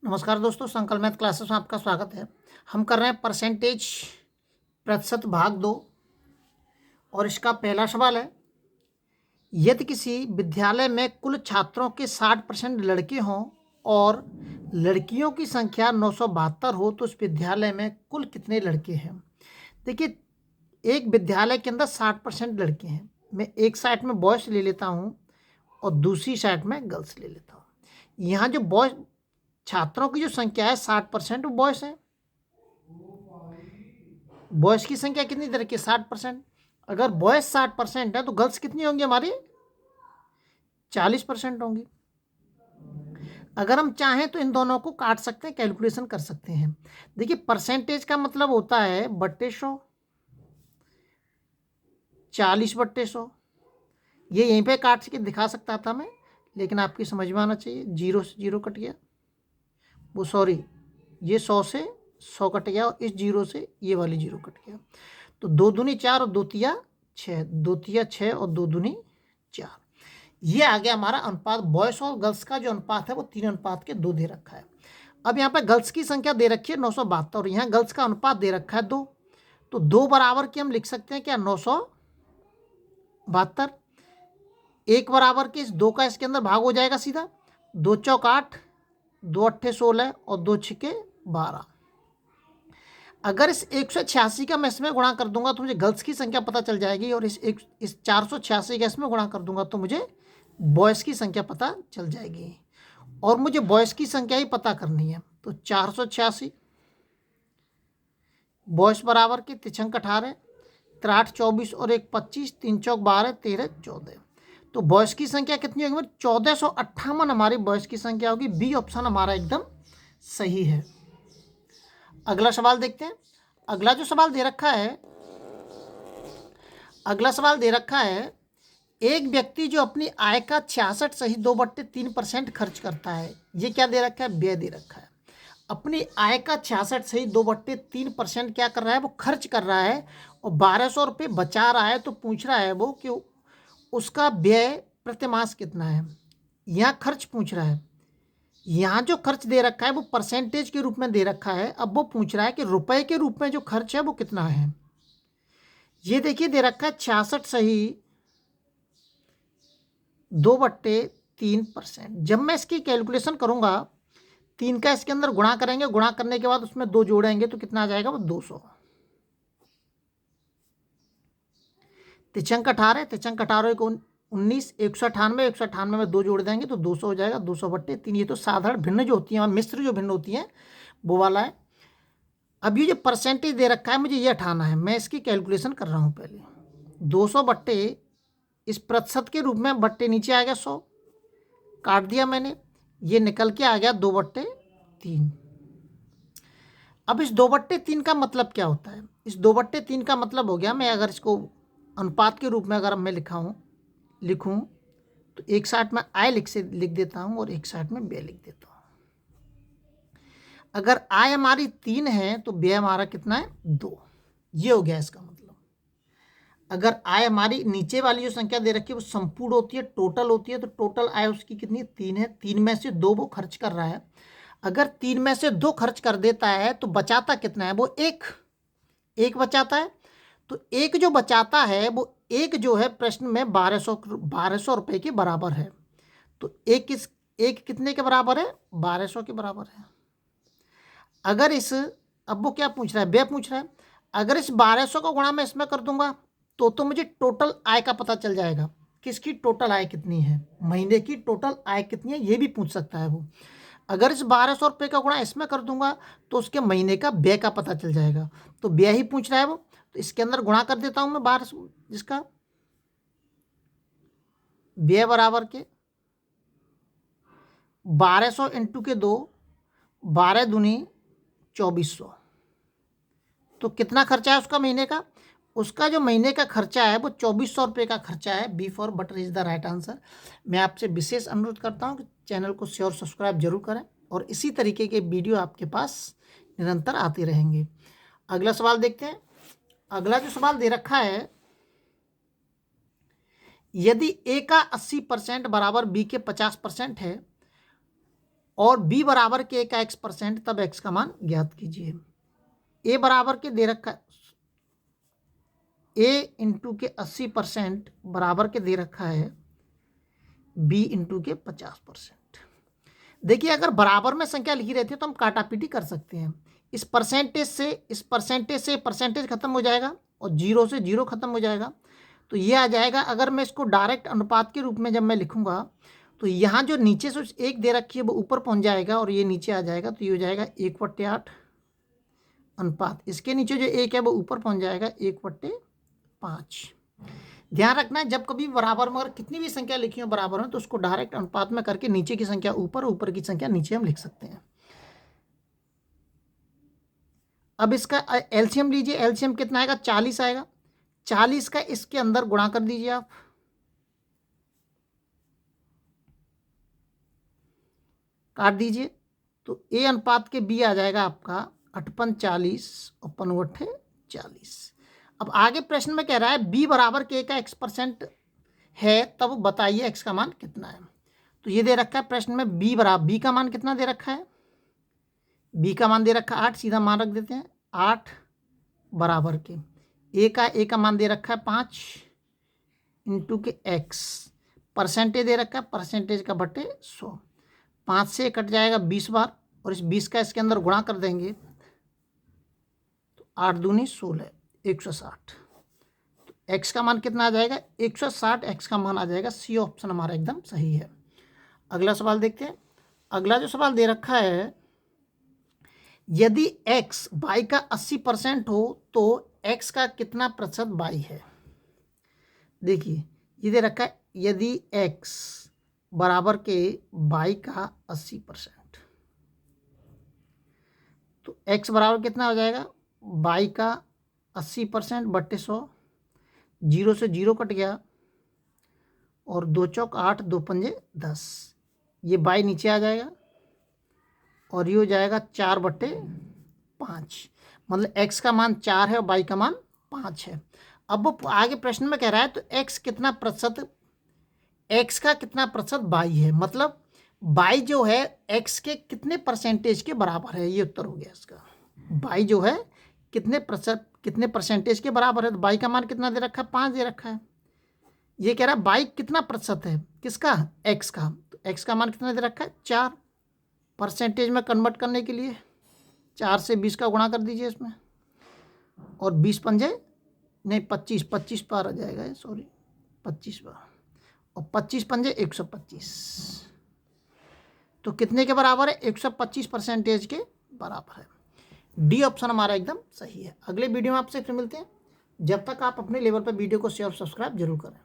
नमस्कार दोस्तों, संकल्प मैथ क्लासेस में आपका स्वागत है। हम कर रहे हैं परसेंटेज प्रतिशत भाग 2 और इसका पहला सवाल है, यदि किसी विद्यालय में कुल छात्रों के 60% लड़के हों और लड़कियों की संख्या 972 हो तो उस विद्यालय में कुल कितने लड़के हैं। देखिए, एक विद्यालय के अंदर 60% लड़के हैं। मैं एक साइड में बॉयज़ ले लेता हूँ और दूसरी साइड में गर्ल्स ले लेता हूँ। यहाँ जो बॉयज़ छात्रों की जो संख्या है 60% वो बॉयज़ हैं। बॉयज़ की संख्या कितनी तरह की 60%। अगर बॉयज़ 60% है तो गर्ल्स कितनी होंगी हमारी 40% होंगी। अगर हम चाहें तो इन दोनों को काट सकते हैं, कैलकुलेशन कर सकते हैं। देखिए, परसेंटेज का मतलब होता है बट्टे 100, 40/100। ये यहीं पे काट के दिखा सकता था मैं, लेकिन आपकी समझ में आना चाहिए। 0 से 0 कट गया, वो सॉरी, ये 100 से 100 कट गया और इस 0 से ये वाली 0 कट गया। तो 2 दूनी 4 और 2 तिया 6, 2 तिया 6 और 2 दूनी 4। ये आ गया हमारा अनुपात। बॉयज़ और गर्ल्स का जो अनुपात है वो 3:2 दे रखा है। अब यहाँ पे गर्ल्स की संख्या दे रखी है 972 और यहाँ गर्ल्स का अनुपात दे रखा है 2। तो 2 बराबर की हम लिख सकते हैं क्या 972। 1 बराबर के इस 2 का इसके अंदर भाग हो जाएगा सीधा। 2 चौक 8, 2 अट्ठे 16 और 2 छिके 12। अगर इस 186 का मैं इसमें गुणा कर दूंगा तो मुझे गर्ल्स की संख्या पता चल जाएगी और इस 486 का इसमें गुणा कर दूंगा तो मुझे बॉयज़ की संख्या पता चल जाएगी। और मुझे बॉयज़ की संख्या ही पता करनी है। तो 486 बॉयज़ बराबर के 3 18, 3 24 और 1 25, 3 चौक 12, 13 14। तो बॉयज़ की संख्या कितनी होगी 1458 हमारी बॉयज़ की संख्या होगी। बी ऑप्शन हमारा एकदम सही है। अगला सवाल देखते हैं। अगला सवाल दे रखा है, एक व्यक्ति जो अपनी आय का 66 सही 2/3% खर्च करता है। ये क्या दे रखा है, व्यय दे रखा है। अपनी आय का 66 सही 2/3% क्या कर रहा है, वो खर्च कर रहा है और 1200 रुपये बचा रहा है। तो पूछ रहा है वो कि उसका व्यय प्रतिमास कितना है। यहाँ खर्च पूछ रहा है। यहाँ जो खर्च दे रखा है वो परसेंटेज के रूप में दे रखा है। अब वो पूछ रहा है कि रुपए के रूप में जो खर्च है वो कितना है। ये देखिए दे रखा है 66 सही 2/3%। जब मैं इसकी कैलकुलेशन करूंगा, 3 का इसके अंदर गुणा करेंगे, गुणा करने के बाद उसमें 2 जोड़ेंगे तो कितना आ जाएगा वो 200। तिचंक 18, तिचंक 18 को 19, 198, 198 में 2 जोड़ देंगे तो 200 हो जाएगा। 200/3। ये तो साधारण भिन्न जो होती है, मिश्र जो भिन्न होती हैं वो वाला है। अब ये जो परसेंटेज दे रखा है मुझे ये हटाना है। मैं इसकी कैलकुलेशन कर रहा हूँ पहले। 200 बट्टे इस प्रतिशत के रूप में बट्टे नीचे आ गया 100, काट दिया मैंने, ये निकल के आ गया 2/3। अब इस 2/3 का मतलब क्या होता है। इस 2/3 का मतलब हो गया, मैं अगर इसको अनुपात के रूप में अगर मैं लिखूं तो एक साइड में आय लिख देता हूं और एक साइड में व्यय लिख देता हूं। अगर आय हमारी 3 है तो व्यय हमारा कितना है 2। ये हो गया इसका मतलब। अगर आय हमारी नीचे वाली जो संख्या दे रखी है वो संपूर्ण होती है, टोटल होती है, तो टोटल आय उसकी कितनी 3 है। 3 में से 2 वो खर्च कर रहा है। अगर 3 में से 2 खर्च कर देता है तो बचाता कितना है, वो एक बचाता है। तो एक जो बचाता है वो एक जो है प्रश्न में 1200 रुपये के बराबर है। तो एक कितने के बराबर है 1200 के बराबर है। अगर अब वो क्या पूछ रहा है, व्यय पूछ रहा है। अगर इस 1200 का गुणा मैं इसमें कर दूंगा तो मुझे टोटल आय का पता चल जाएगा। किसकी टोटल आय कितनी है, महीने की टोटल आय कितनी है, ये भी पूछ सकता है वो। अगर इस 1200 रुपये का गुणा इसमें कर दूंगा तो उसके महीने का व्यय का पता चल जाएगा। तो व्यय ही पूछ रहा है वो, तो इसके अंदर गुणा कर देता हूं मैं 1200, जिसका व्यय बराबर के 1200 इंटू के 2, 12 दूनी 2400। तो कितना खर्चा है उसका महीने का, उसका जो महीने का खर्चा है वो 2400 रुपये का खर्चा है। B for butter is the right answer. मैं आपसे विशेष अनुरोध करता हूँ कि चैनल को शेयर सब्सक्राइब जरूर करें और इसी तरीके के वीडियो आपके पास निरंतर आते रहेंगे। अगला सवाल देखते हैं। अगला जो सवाल दे रखा है, यदि ए का 80% बराबर बी के 50% है और b बराबर के का x%, तब x का मान ज्ञात कीजिए। a बराबर के दे रखा है, a इंटू के 80% बराबर के दे रखा है b इंटू के 50%। देखिए अगर बराबर में संख्या लिखी रहती है तो हम काटापीटी कर सकते हैं। इस परसेंटेज से परसेंटेज खत्म हो जाएगा और जीरो से जीरो खत्म हो जाएगा, तो ये आ जाएगा। अगर मैं इसको डायरेक्ट अनुपात के रूप में जब मैं लिखूंगा तो यहाँ जो नीचे से एक दे रखी है वो ऊपर पहुँच जाएगा और ये नीचे आ जाएगा, तो ये हो जाएगा 1/8 अनुपात। इसके नीचे जो एक है वो ऊपर पहुँच जाएगा 1/5। ध्यान रखना है जब कभी बराबर में अगर कितनी भी संख्या लिखी हो बराबर में तो उसको डायरेक्ट अनुपात में करके नीचे की संख्या ऊपर, ऊपर की संख्या नीचे हम लिख सकते हैं। अब इसका एलसीएम लीजिए। एलसीएम कितना आएगा? 40 आएगा। 40 का इसके अंदर गुणा कर दीजिए आप, काट दीजिए, तो ए अनुपात के बी आ जाएगा आपका 8 40 और 5 40। अब आगे प्रश्न में कह रहा है b बराबर के का x% है, तब बताइए x का मान कितना है। तो ये दे रखा है प्रश्न में b बराबर, b का मान कितना दे रखा है? b का मान दे रखा है 8, सीधा मान रख देते हैं। 8 बराबर के a का मान दे रखा है 5 इंटू के x, परसेंटेज दे रखा है, परसेंटेज का बटे 100। 5 से कट जाएगा 20 बार और इस 20 का इसके अंदर गुणा कर देंगे तो 8 दूनी 16, 160। तो x का मान कितना आ जाएगा? 160 x का मान आ जाएगा। सी ऑप्शन हमारा एकदम सही है। अगला सवाल देखते हैं। अगला जो सवाल दे रखा है, यदि x y का 80% हो तो x का कितना प्रतिशत y है? देखिए ये दे रखा है, यदि x बराबर के y का 80%, तो x बराबर कितना हो जाएगा? y का 80% बट्टे 100, जीरो से जीरो कट गया और 2 चौक 8, 2 पंजे 10, ये y नीचे आ जाएगा और ये हो जाएगा 4/5। मतलब x का मान 4 है और y का मान 5 है। अब वो आगे प्रश्न में कह रहा है तो x कितना प्रतिशत, x का कितना प्रतिशत y है, मतलब y जो है x के कितने परसेंटेज के बराबर है, ये उत्तर हो गया इसका। y जो है कितने परसेंटेज के बराबर है, तो y का मान कितना दे रखा है? 5 दे रखा है। ये कह रहा है y कितना प्रतिशत है, किसका? x का। तो x का मान कितना दे रखा है? 4। परसेंटेज में कन्वर्ट करने के लिए 4 से 20 का गुणा कर दीजिए इसमें, और 20 पंजे नहीं 25 बार आ जाएगा, सॉरी 25 बार, और 25 पंजे 125। तो कितने के बराबर है? 125% के बराबर है। डी ऑप्शन हमारा एकदम सही है। अगले वीडियो में आपसे फिर मिलते हैं। जब तक आप अपने लेवल पर वीडियो को शेयर और सब्सक्राइब जरूर करें।